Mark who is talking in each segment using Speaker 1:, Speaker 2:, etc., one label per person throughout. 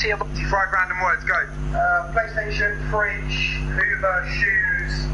Speaker 1: 5 random words, go. PlayStation, fridge, Hoover, shoes.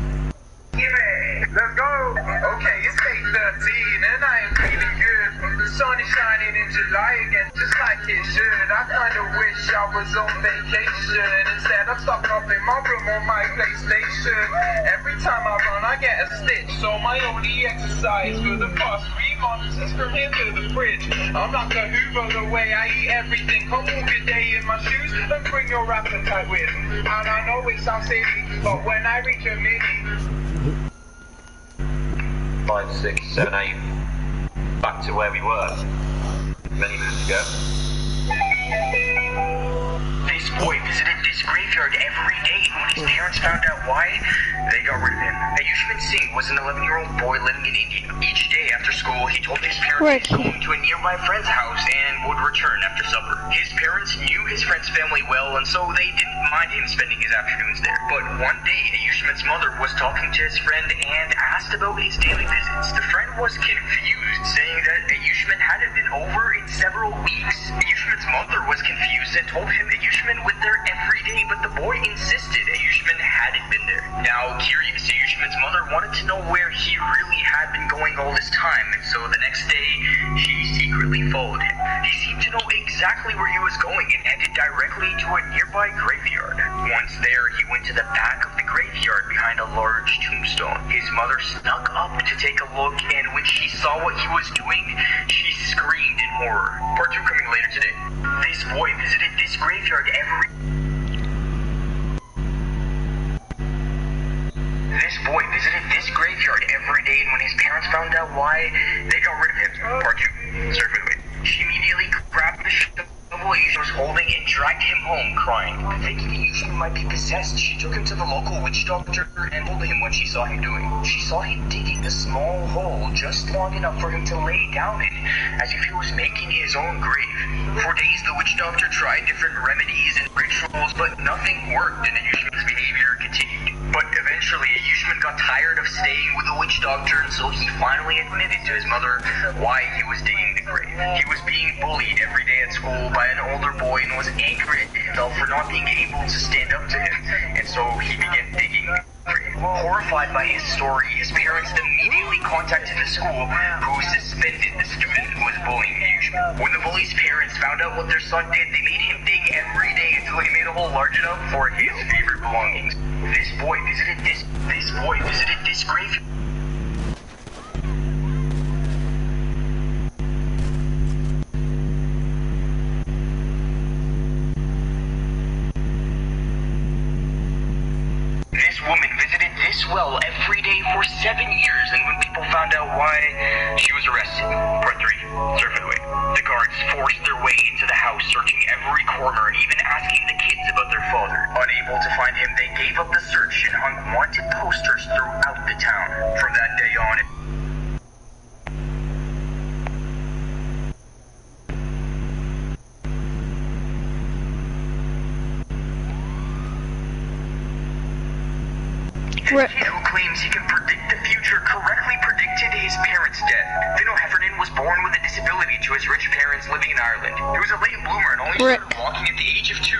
Speaker 1: Gimme! Let's go! Okay, it's day 13 and I am feeling good. The sun is shining in July again, just like it should. I kinda wish I was on vacation. Instead, I'm stuck up in my room on my PlayStation. Every time I run, I get a stitch. So my only exercise for the past 3 months is from here to the fridge. I'm not the Hoover the way I eat everything. Come walk a day in my shoes and bring your appetite with. And I know it sounds silly, but when I reach a mini.
Speaker 2: 5, 6, 7, 8. Back to where we were many minutes ago.
Speaker 3: This boy visited this graveyard every day, and when his parents found out why, they got rid of him. Ayushman Singh was an 11-year-old boy living in India. Each day after school, he told his parents he was going to a nearby friend's house and would return after supper. His parents knew his friend's family well, and so they didn't mind him spending his afternoons there. But one day, Ayushman's mother was talking to his friend and asked about his daily visits. The friend was confused, saying that Ayushman hadn't been over in several weeks. Ayushman's mother was confused and told him Ayushman went there every day, but the boy insisted Ayushman hadn't been there. Now, curious, Ayushman's mother wanted to know where he really had been going all this time, and so the next day, she secretly followed him. He seemed to know exactly where he was going and headed directly to a nearby graveyard. Once there, he went to the back of the graveyard behind a large tombstone. His mother snuck up to take a look, and when she saw what he was doing, she screamed in horror. Part 2 coming later today. This boy visited this graveyard every... This boy visited this graveyard every day, and when his parents found out why, they got rid of him. Part 2. Sorry for the wait. She immediately grabbed the shovel Ayushman was holding and dragged him home, crying. Thinking Ayushman might be possessed, she took him to the local witch doctor and told him what she saw him doing. She saw him digging a small hole just long enough for him to lay down in, as if he was making his own grave. For days, the witch doctor tried different remedies and rituals, but nothing worked, and Ayushman's behavior continued. But eventually, Ayushman got tired of staying with the witch doctor, and so he finally admitted to his mother why he was digging the grave. He was being bullied every day at school by an older boy and was angry at himself for not being able to stand up to him, and so he began digging the grave. Horrified by his story, his parents immediately contacted the school, who suspended the student who was bullying Ayushman. When the bully's parents found out what their son did, they made him dig every day until he made a hole large enough for his favorite belongings. This boy visited this graveyard. This woman visited this well every day for 7 years, and when people found out why, she was arrested. Part 3. Sorry for the wait. The guards forced their way into the house, searching every corner and even asking the kids about their father. Unable to find him, they gave up the search and hung wanted posters throughout the town. From that day on, the kid who claims he can predict the future correctly predicted his parents' death. Fino Heffernan was born with a disability to his rich parents living in Ireland. He was a late bloomer and only started walking at the age of 2.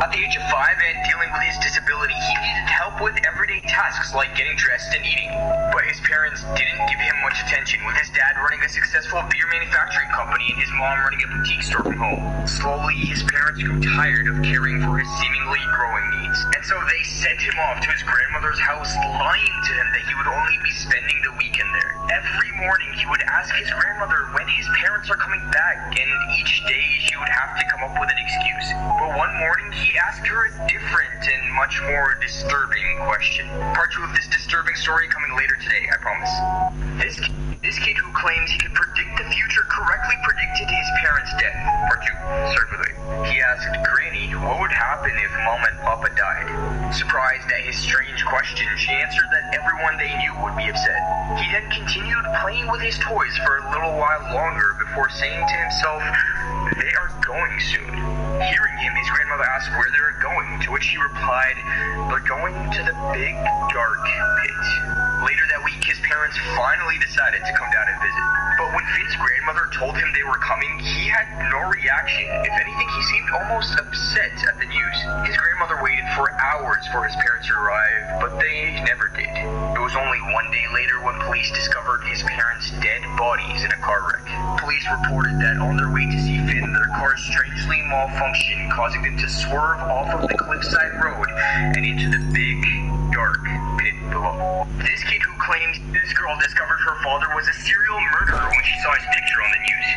Speaker 3: At the age of 5 and dealing with his disability, he needed help with everyday tasks like getting dressed and eating. But his parents didn't give him much attention, with his dad running a successful beer manufacturing company and his mom running a boutique store from home. Slowly, his parents grew tired of caring for his seemingly growing needs, and so they sent him off to his grandmother's house, lying to him that he would only be spending the weekend there. Every morning, he would ask his grandmother when his parents are coming back, and each day she would have to come up with an excuse. But one morning, he asked her a different and much more disturbing question. Part 2 of this disturbing story coming later today, I promise. This kid who claims he could predict the future correctly predicted his parents' death. Part 2. Sorry for the wait. He asked Granny what would happen if Mom and Papa died. Surprised at his strange question, she answered that everyone they knew would be upset. He then continued playing with his toys for a little while longer before saying to himself, "They are going soon." Hearing him, his grandmother asked where they were going, to which he replied, "They're going to the big dark pit." Later that week, his parents finally decided to come down and visit. But when Finn's grandmother told him they were coming, he had no reaction. If anything, he seemed almost upset at the news. His grandmother waited for hours for his parents to arrive, but they never did. It was only one day later when police discovered his parents' dead bodies in a car wreck. Police reported that on their way to see Finn, their car strangely malfunctioned, causing them to swerve off of the cliffside road and into the big, dark pit below. This kid who claims this girl discovered her father was a serial murderer when she saw his picture on the news.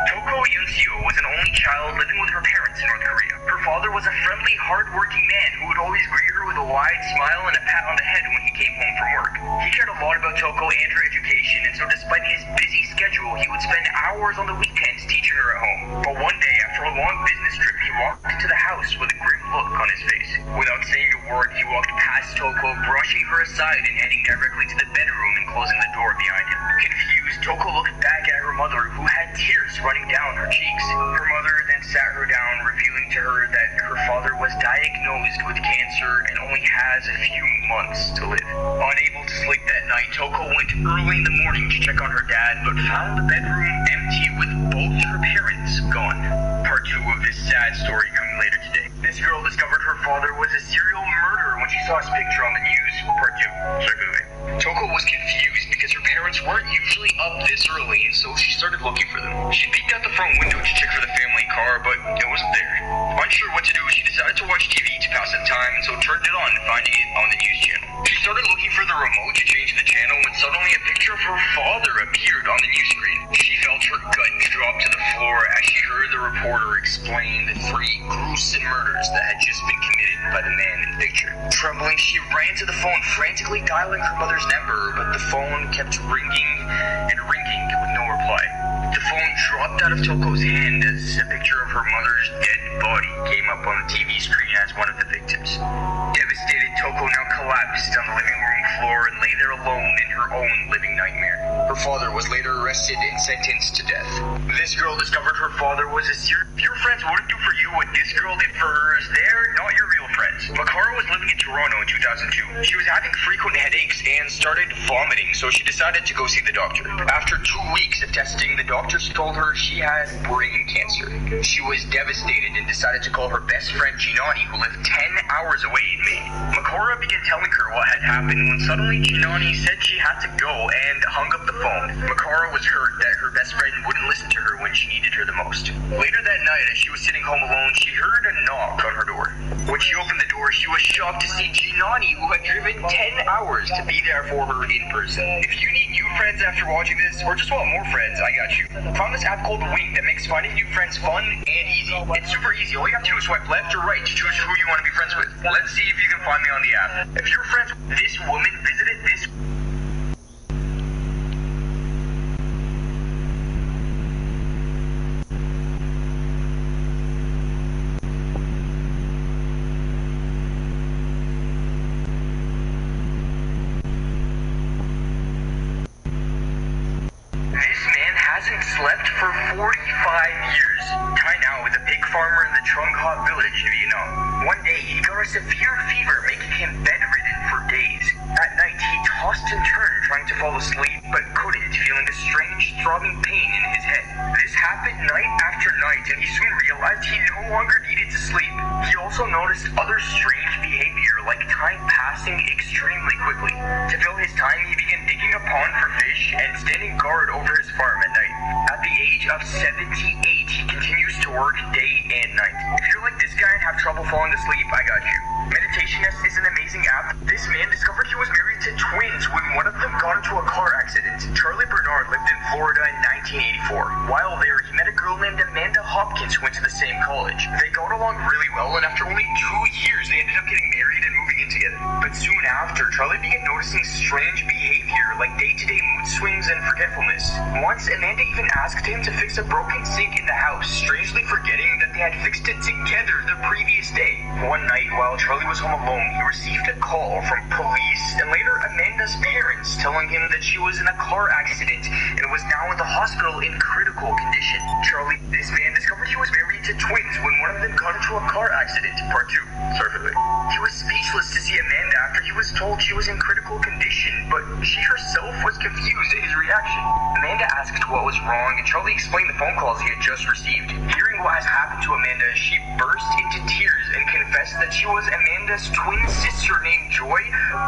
Speaker 3: Toko Yunseo was an only child living with her parents in North Korea. Her father was a friendly, hard-working man who would always greet her with a wide smile and a pat on the head when he came home from work. He cared a lot about Toko and her education, and so despite his busy schedule, he would spend hours on the weekends teaching her at home. But one day, after a long business trip, he walked into the house with a grim look on his face. Without saying a word, he walked past Toko, brushing her aside and heading directly to the bedroom and closing the door behind him. Confused, Toko looked back at her mother, who had tears running down her cheeks. Her mother then sat her down, revealing to her that her father was diagnosed with cancer and only has a few months to live. Unable to sleep that night, Toko went early in the morning to check on her dad, but found the bedroom empty with both her parents gone. Part 2 of this sad story coming later today. This girl discovered her father was a serial murderer when she saw his picture on the news. Part 2. Start moving. Toko was confused because her parents weren't usually up this early, and so she started looking for them. She peeked out the front window to check for the family car, but it wasn't there. Unsure what to do, she decided to watch TV to pass the time, and so turned it on, finding it on the news channel. She started looking for the remote to change the channel when suddenly a picture of her father appeared on the news screen. She felt her gut drop to the floor as she heard the reporter explain the 3 gruesome murders that had just been committed by the man in the picture. Trembling, she ran to the phone, frantically dialing her mother's number, but the phone kept ringing and ringing with no reply. The phone dropped out of Toko's hand as a picture of her mother's dead body came up on the TV screen as one of the victims. Devastated, Toko now collapsed on the living room floor and lay there alone in her own living nightmare. Her father was later arrested and sentenced to death. This girl discovered her father was a serial. If your friends wouldn't do for you what this girl did for hers, they're not your real friends. Makara was living in Toronto in 2002. She was having frequent headaches and started vomiting, so she decided to go see the doctor. After 2 weeks of testing, the doctors told her she had brain cancer. She was devastated and decided to call her best friend Jinani, who lived 10 hours away in Maine. Makara began telling her what had happened when suddenly Jinani said she had to go and hung up the phone. Makara was hurt that her best friend wouldn't listen to her when she needed her the most. Later that night, as she was sitting home alone, she heard a knock on her door. When she opened the door, she was shocked to see Jinani, who had driven 10 hours to be there for her in person. If you need new friends after watching this, or just want more friends, I got you. Found this app called Wink that makes finding new friends fun and easy. It's super easy. All you have to do is swipe left or right to choose who you want to be friends with. Let's see if you can find me on the app. If you're friends with this woman, visited this... slept for 45 years. Tai Now is a pig farmer in the Trung Ha village in Vietnam. One day, he got a severe fever, making him bedridden for days. At night, he tossed and turned, trying to fall asleep, but couldn't, feeling a strange, throbbing pain in his head. This happened night after night, and he soon realized he no longer needed to sleep. He also noticed other strange behavior, like time passing extremely quickly. To fill his time, he began digging a pond for fish and standing guard over his farm at night. At the age of 78, he continues to work day and night. If you're like this guy and have trouble falling asleep, I got you. Meditationist is an amazing app. This man discovered he was married to twins when one of them got into a car accident. Charlie Bernard lived in Florida in 1984. While there, he met a girl named Amanda Hopkins who went to the same college. They got along really well, and after only 2 years, they ended up getting married and moving in together. But soon after, Charlie began noticing strange behavior, like day-to-day mood swings and forgetfulness. forgetfulness. Once, Amanda even asked him to fix a broken sink in the house, strangely forgetting that they had fixed it together the previous day. One night, while Charlie was home alone, he received a call from police and later Amanda's parents telling him that she was in a car accident and was now in the hospital in critical condition. Charlie, this man, discovered he was married to twins when one of them got into a car accident. Part 2. Sorry for that. He was speechless to see Amanda after he was told she was in critical condition, but she herself was confused at his reaction. Amanda asked what was wrong, and Charlie explained the phone calls he had just received. Hearing what has happened to Amanda, she burst into tears and confessed that she was Amanda's twin sister named Joy,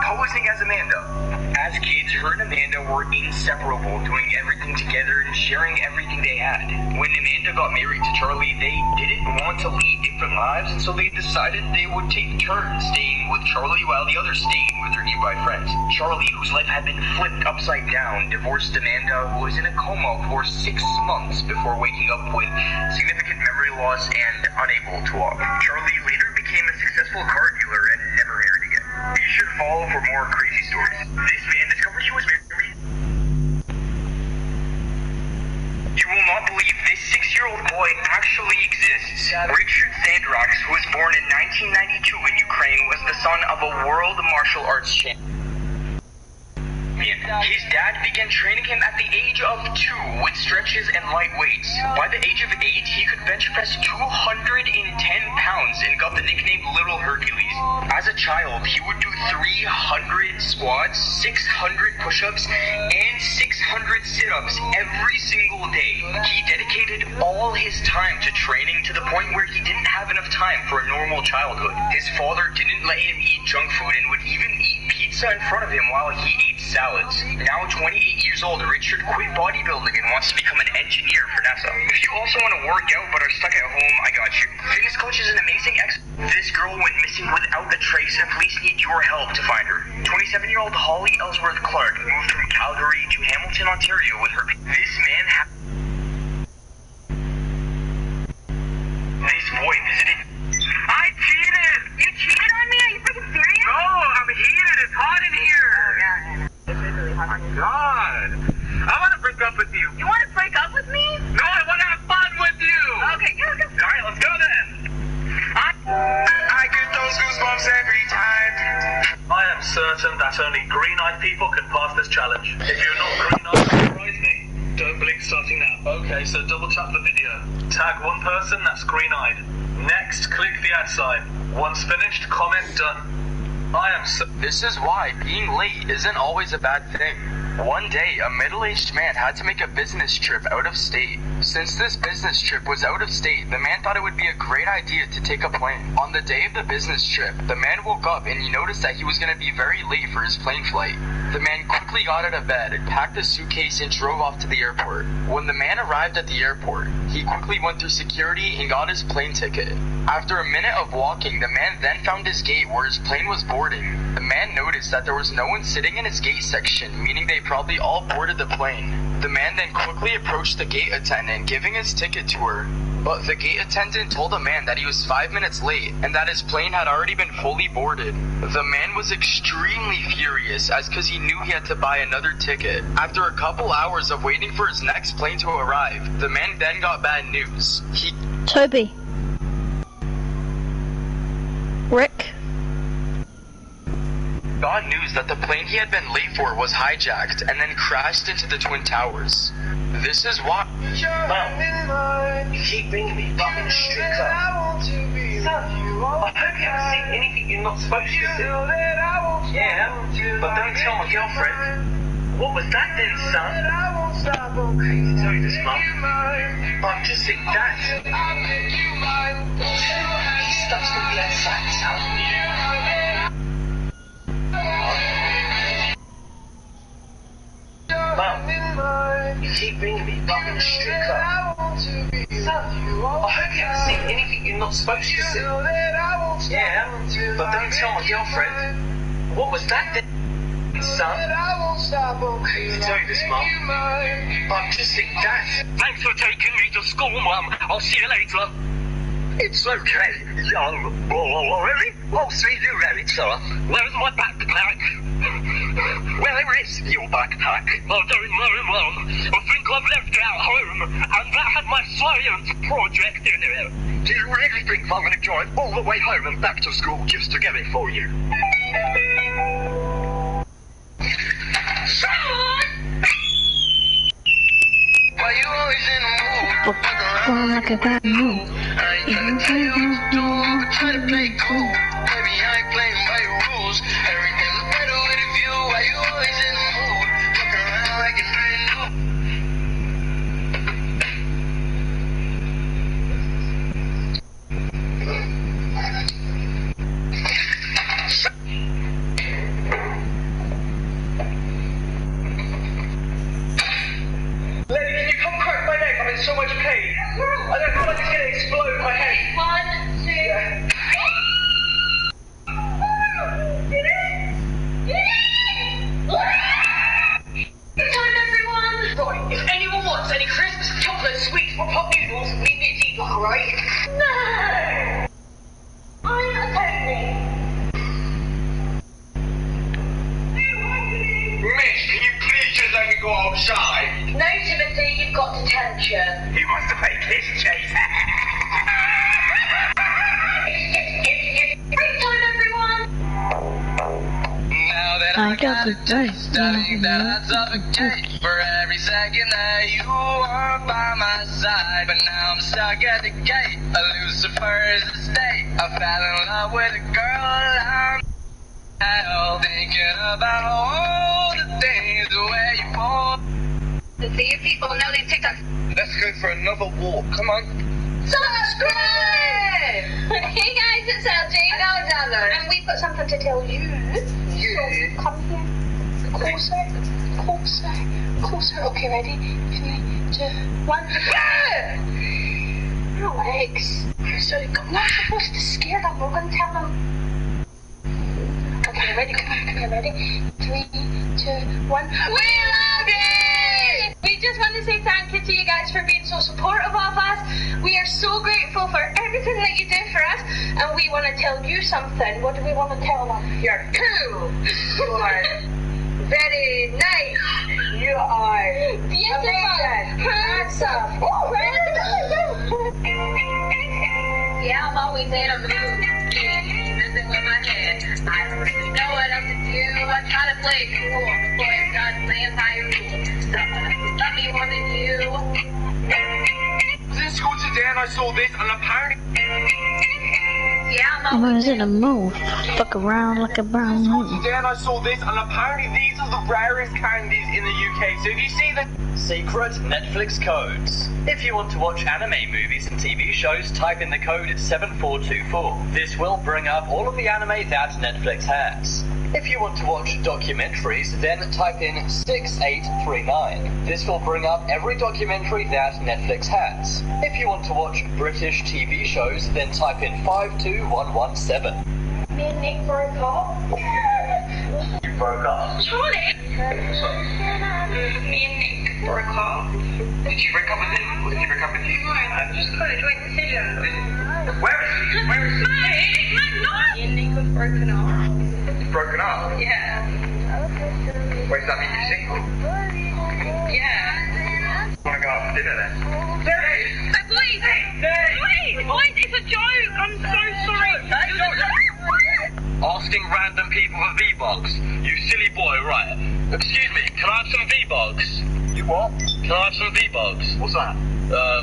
Speaker 3: posing as Amanda. As kids, her and Amanda were inseparable, doing everything together and sharing everything they had. When Amanda got married to Charlie, they didn't want to lead different lives, and so they decided they would take turns staying with Charlie while the others stayed with their nearby friends. Charlie, whose life had been flipped upside down, divorced Amanda, who was in a coma for 6 months before waking up with significant memory loss and unable to walk. Charlie later became a successful car dealer and never married again. Be sure to follow for more crazy stories. This man discovered he was married. You will not believe this 6-year-old boy actually exists. Richard Sandrox, who was born in 1992 in Ukraine, was the son of a world martial arts champion. His dad began training him at the age of 2 with stretches and light weights. By the age of 8, he could bench press 210 pounds and got the nickname Little Hercules. As a child, he would do 300 squats, 600 push-ups, and 600 sit-ups every single day. He dedicated all his time to training to the point where he didn't have enough time for a normal childhood. His father didn't let him eat junk food and would even eat pizza in front of him while he ate salads. Now 28 years old, Richard quit bodybuilding and wants to become an engineer for NASA. If you also want to work out but are stuck at home, I got you. Fitness Coach is an amazing This girl went missing without a trace and police need your help to find her. 27-year-old Holly Ellsworth Clark moved from Calgary to Hamilton, Ontario with her. This man This boy visited. I cheated!
Speaker 4: You cheated on me? Are you freaking serious?
Speaker 3: No, I'm heated. It's hot in here.
Speaker 4: Oh, yeah. It's really hot.
Speaker 3: Oh my God. I want to break up with you.
Speaker 4: You want to break up with me?
Speaker 3: No, I want to have fun with you.
Speaker 4: Okay, yeah.
Speaker 3: All right, let's go then. I get those goosebumps every time.
Speaker 5: I am certain that only green-eyed people can pass this challenge. If you're not green-eyed, surprise me. Don't blink starting now. Okay, so double tap the video. Tag one person that's green-eyed. Next, click the @ sign. Once finished, comment done.
Speaker 6: This is why being late isn't always a bad thing. One day, a middle-aged man had to make a business trip out of state. Since this business trip was out of state, the man thought it would be a great idea to take a plane. On the day of the business trip, the man woke up and he noticed that he was going to be very late for his plane flight. The man quickly got out of bed, packed a suitcase, and drove off to the airport. When the man arrived at the airport, he quickly went through security and got his plane ticket. After a minute of walking, the man then found his gate where his plane was boarding. The man noticed that there was no one sitting in his gate section, meaning they probably all boarded the plane. The man then quickly approached the gate attendant, giving his ticket to her. But the gate attendant told the man that he was 5 minutes late and that his plane had already been fully boarded. The man was extremely furious as because he knew he had to buy another ticket. After a couple hours of waiting for his next plane to arrive, the man then got bad news.
Speaker 7: Toby. Rick.
Speaker 6: Got news that the plane he had been late for was hijacked and then crashed into the Twin Towers. This is why...
Speaker 3: Mom, you keep bringing me fucking strict up. Son, I hope you haven't seen anything you're not supposed to see. Yeah, but don't tell my girlfriend. What was that then, son? I hate to tell you this, Mum, but I've just seen Dad. His stuff's gonna be outside his house. Mum, you keep bringing me fucking strict up. Son, I hope you haven't seen anything you're not supposed to see. Yeah, but don't tell my girlfriend. What was that then, son? I hate to tell you this, Mum, but I've just seen Dad.
Speaker 5: Thanks for taking me to school, Mum. I'll see you later.
Speaker 3: It's okay, young boy. Oh, sweet you rabbit, sir. Where's my backpack? Where is your backpack? Oh, very well. I think I've left it at home, and that had my science project in it. Do you really think I'm going to drive all the way home and back to school just to get it for you? Why you always in the mood?
Speaker 7: Going like a bad move.
Speaker 3: I ain't trying to tell you what to do, but try to play cool. Baby, I ain't playing by your rules. Everything's better with a view. Why you always in the mood? Look around like it's brand Lady, can you come crack my neck? I'm in so much pain. I don't feel like it's going to explode my head.
Speaker 4: 1, 2.
Speaker 3: Yeah.
Speaker 4: Time, everyone.
Speaker 3: Right, if anyone wants any crisps, chocolate, sweets, or pop noodles, leave me a tea block, alright?
Speaker 4: No. I'm a pony.
Speaker 3: Miss, can you please just let me go outside?
Speaker 4: No, Timothy, you've got detention.
Speaker 3: He wants to make his chase.
Speaker 4: Break time, everyone.
Speaker 3: Now that
Speaker 7: I got the taste.
Speaker 3: studying that I suffocate for every second that you are by my side. But now I'm stuck at the gate. A Lucifer is the state. I fell in love with a girl. I'm hell thinking about all the things where you fall.
Speaker 4: To see if people know these TikToks.
Speaker 3: Let's go for another walk. Come on.
Speaker 4: Subscribe! Hey guys, it's LJ. Hello, Tyler. And we've got something to tell you.
Speaker 3: Yeah.
Speaker 4: So, come here. Closer. Closer. Okay, ready? 3, 2, 1. Alex. So, I'm not supposed to scare them. We're going to tell them. Okay, ready? Come here, ready? 3, 2, 1. We love you! We just want to say thank you to you guys for being so supportive of us. We are so grateful for everything that you do for us, and we want to tell you something. What do we want to tell them? You're cool. You are very nice. You are beautiful, handsome. Yeah, I'm always in a mood. Messing with my head. I don't really know what else to do. I try to play it cool before it starts playing by your rules. Someone love me more than you.
Speaker 3: I was in school today and I saw this and apparently...
Speaker 4: Yeah, I'm
Speaker 7: I
Speaker 4: always
Speaker 7: was in a move. Fuck around like a brown moon.
Speaker 3: Today and I saw this and apparently these are the rarest candies in the UK. So if you see the...
Speaker 8: Secret Netflix codes. If you want to watch anime movies and TV shows, type in the code 7424. This will bring up all of the anime that Netflix has. If you want to watch documentaries, then type in 6839. This will bring up every documentary that Netflix has. If you want to watch British TV shows, then type in 52117.
Speaker 4: me and Nick broke up.
Speaker 3: You broke up.
Speaker 4: Charlie! Me and Nick broke up.
Speaker 3: Did you break up with him? Or did he break up with you?
Speaker 4: I've just got a joint decision.
Speaker 3: Where is he? Where is he?
Speaker 4: Me and Nick have broken up.
Speaker 3: Broken up?
Speaker 4: Yeah.
Speaker 3: Wait, does that mean you're single?
Speaker 4: Yeah.
Speaker 3: Want to go out for dinner then?
Speaker 4: Please! Wait, it's a joke! I'm so sorry!
Speaker 3: Asking random people for V-Bucks. You silly boy, right. Excuse me, can I have some V-Bucks? You what? Can I have some V-Bucks? What's that?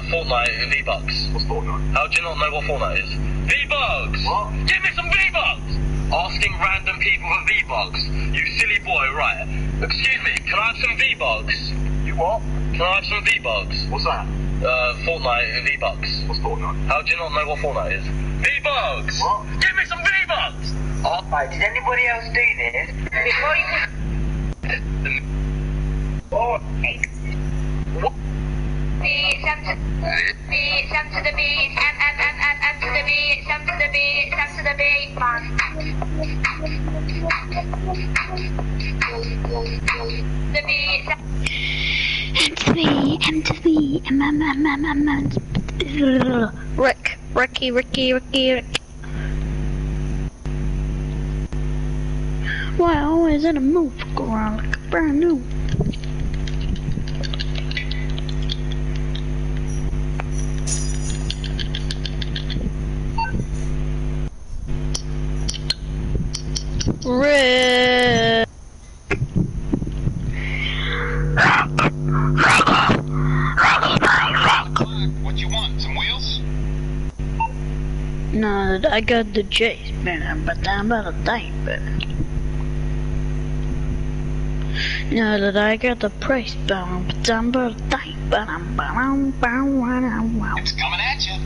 Speaker 3: Fortnite V-Bucks. What's Fortnite? How do you not know what Fortnite is? V-Bucks! What? Give me some V-Bucks! Asking random people for V-Bucks. You silly boy, right. Excuse me, can I have some V-Bucks? You what? Can I have some V-Bucks? What's that? Fortnite V-Bucks. What's Fortnite? How do you not know what Fortnite is? V-Bucks! What? Give me some V-Bucks! Oh, right, did anybody else do this? Before you can... What? What?
Speaker 4: Beat, jump to the beat, jump to the beat, and to the beat, jump to the beat, jump to the beat, man. The beat,
Speaker 7: MTV, Rick. Ricky. Why always in a move? Go around like a brand new. Red.
Speaker 3: What you want? Some wheels?
Speaker 7: No, I got the chase, man, but I'm about to think, but no, that I got the price, but I'm about to think, but I'm
Speaker 3: It's coming at you.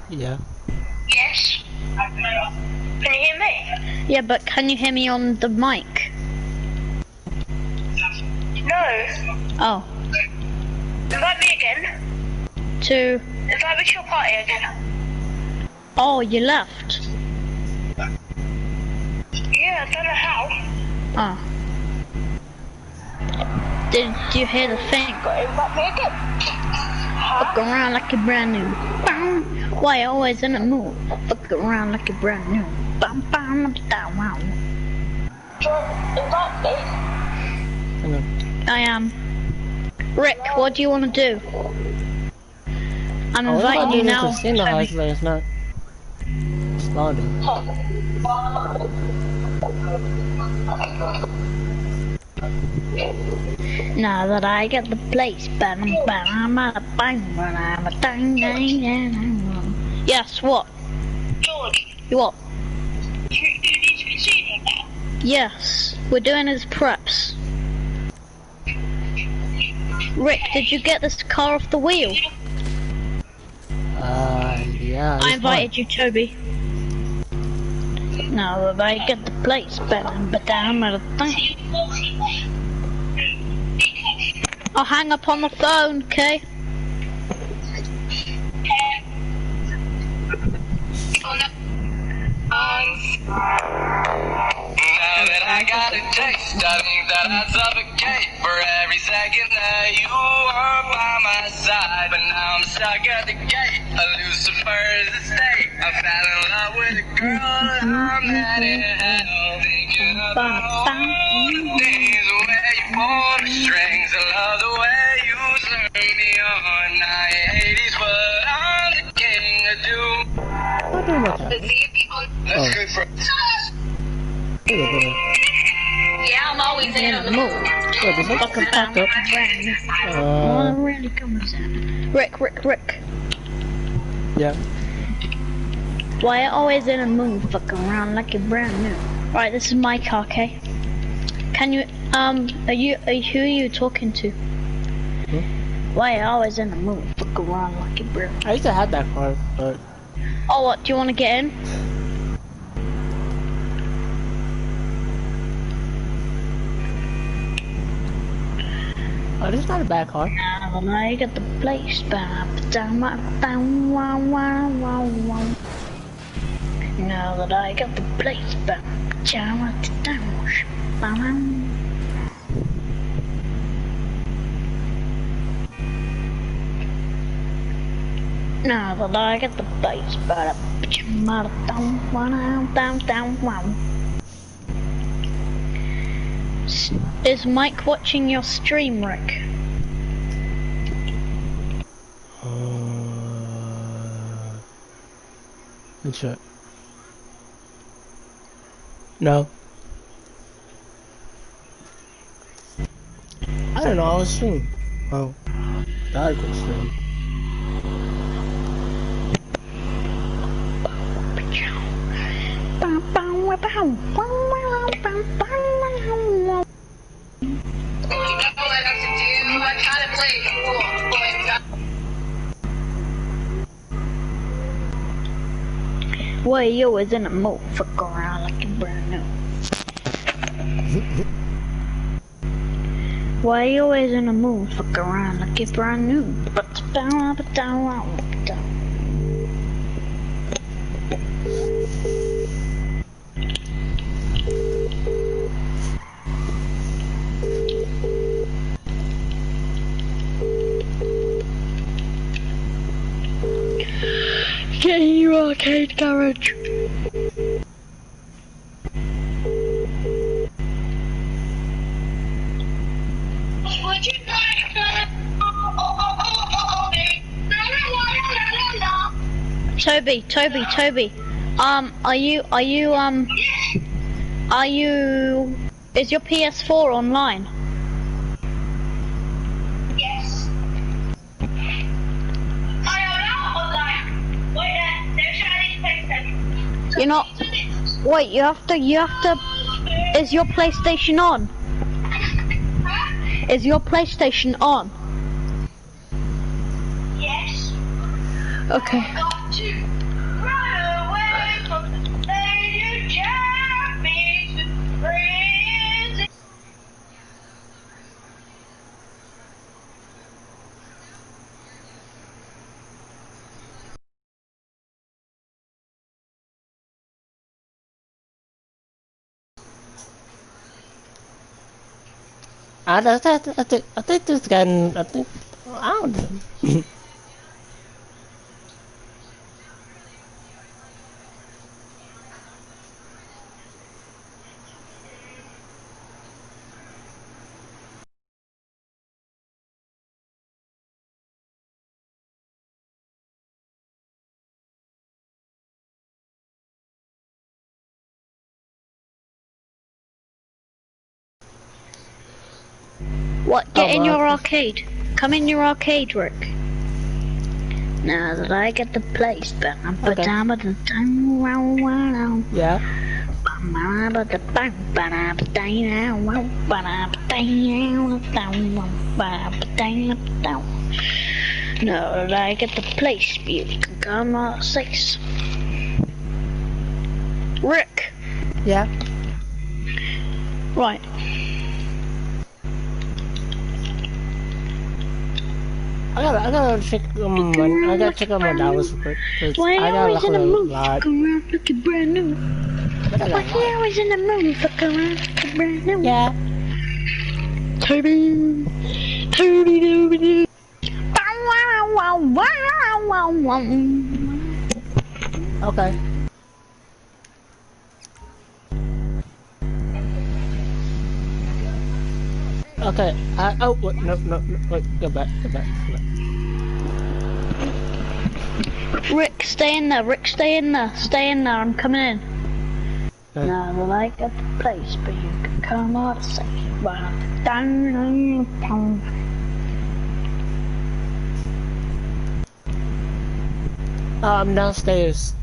Speaker 9: Yeah.
Speaker 4: Yes. Can you hear me?
Speaker 7: Yeah, but can you hear me on the mic?
Speaker 4: No.
Speaker 7: Oh.
Speaker 4: Invite me again.
Speaker 7: To.
Speaker 4: Invite me to your party again.
Speaker 7: Oh, you left.
Speaker 4: Yeah, I don't know how.
Speaker 7: Oh. Did you hear the thing?
Speaker 4: Invite me again.
Speaker 7: Fuck around like a brand new. Bow. Why always in a mood? Fuck around like a brand new. Bam bam down wow.
Speaker 4: Invite me.
Speaker 9: Hello.
Speaker 7: I am. Rick, what do you want to do? I'm inviting you now.
Speaker 9: It's in the house, but it's not loading.
Speaker 7: Now that I get the place, bam bam, I'm a bang, I'm a dang dang dang. Yes, what?
Speaker 4: George,
Speaker 7: You what?
Speaker 4: do you need to be seen now?
Speaker 7: Yes, we're doing his preps. Rick, did you get this car off the wheel?
Speaker 9: Yeah.
Speaker 7: I invited you, Toby. Now that I get the place, bam bam, I'm a dang. I'll hang up on the phone, okay?
Speaker 4: Oh, no.
Speaker 3: that I got a taste, I think that I'd suffocate for every second that you were by my side. But now I'm stuck at the gate, a Lucifer's estate. I fell in love with a girl and I'm mad in hell. Thinking about all the days where you pulled the strings. I love the way you turn me on. I hate these, but I'm the king of doom. That's good for
Speaker 4: Yeah, I'm always in on the move.
Speaker 9: Wait, does it fucking pop up?
Speaker 7: Really comes in. Rick.
Speaker 9: Yeah.
Speaker 7: Why are you always in a mood fucking around like you're brand new? Right, this is my car, okay? Can you, who are you talking to? Why are you always in a mood fucking around like you're brand new?
Speaker 9: I used to have that car, but...
Speaker 7: Oh, what, do you want to get in?
Speaker 9: Oh, this is not a bad car.
Speaker 7: Now that I got the place back down. Now that I got the place back down. Now that I got the place back down. Is Mike watching your stream, Rick?
Speaker 9: Let's check. No. I don't know, I was streaming. Oh. I could stream.
Speaker 7: Why you always in a mood fuck around like you're brand new? Why you always in a mood fuck around like you're brand new? Get in your arcade garage. Toby. Is your PS4 online?
Speaker 4: Yes.
Speaker 7: You're not. Wait, you have to. Is your PlayStation on? Is your PlayStation on?
Speaker 4: Yes.
Speaker 7: Okay.
Speaker 4: Got to run away from the day you jacked me to crazy.
Speaker 9: I think this guy, I don't know.
Speaker 7: What? Get in your arcade. Come in your arcade, Rick. Now that I get the place back,
Speaker 9: Okay. Yeah.
Speaker 7: Now that I get the place, you can come on 6. Rick.
Speaker 9: Yeah.
Speaker 7: Right.
Speaker 9: I gotta check on my dollars real quick.
Speaker 7: Why
Speaker 9: I got
Speaker 7: always in the mood?
Speaker 9: lot.
Speaker 7: Fuck around looking brand new. Why always in the mood? Fuck around looking brand new.
Speaker 9: Yeah. Okay. Okay. Oh wait, no, wait, go back.
Speaker 7: Rick, stay in there. Rick, stay in there. Stay in there. I'm coming in.
Speaker 9: Okay.
Speaker 7: Now that I got the place, but you can come out safe.
Speaker 9: I'm downstairs.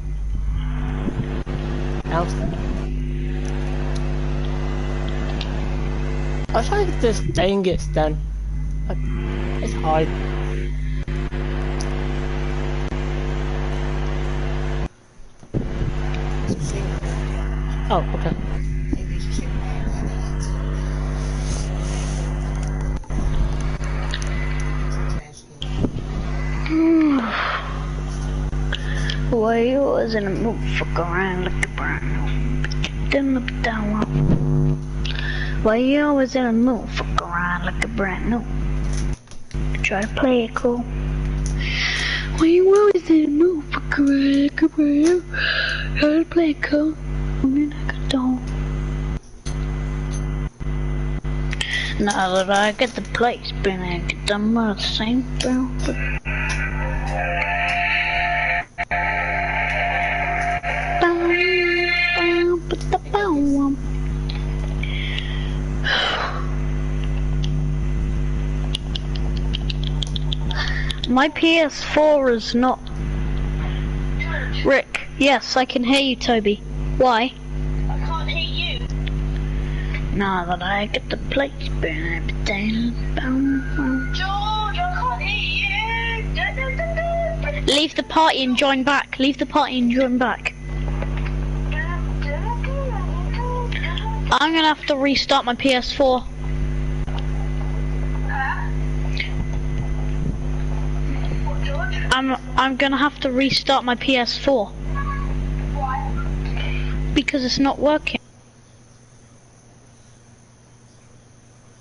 Speaker 9: I'll try to get this thing gets done. It's hard. Oh, okay.
Speaker 7: Why you always in the mood? Fuck around like a brand new. Then look down. Why you always in the mood? Fuck around like a brand new. Try to play it cool. Why you always in the mood? Fuck around like a brand new. Try to play it cool. I'm like a doll. Now that I get the place, been I get done with the same thing. My PS4 is not... Rick, yes, I can hear you, Toby. Why?
Speaker 4: I can't hear you.
Speaker 7: Now that I get the place, George,
Speaker 4: I can't hear you.
Speaker 7: leave the party and join back. Leave the party and join back. I'm gonna have to restart my PS4. I'm gonna have to restart my PS4.
Speaker 4: Why?
Speaker 7: Because it's not working.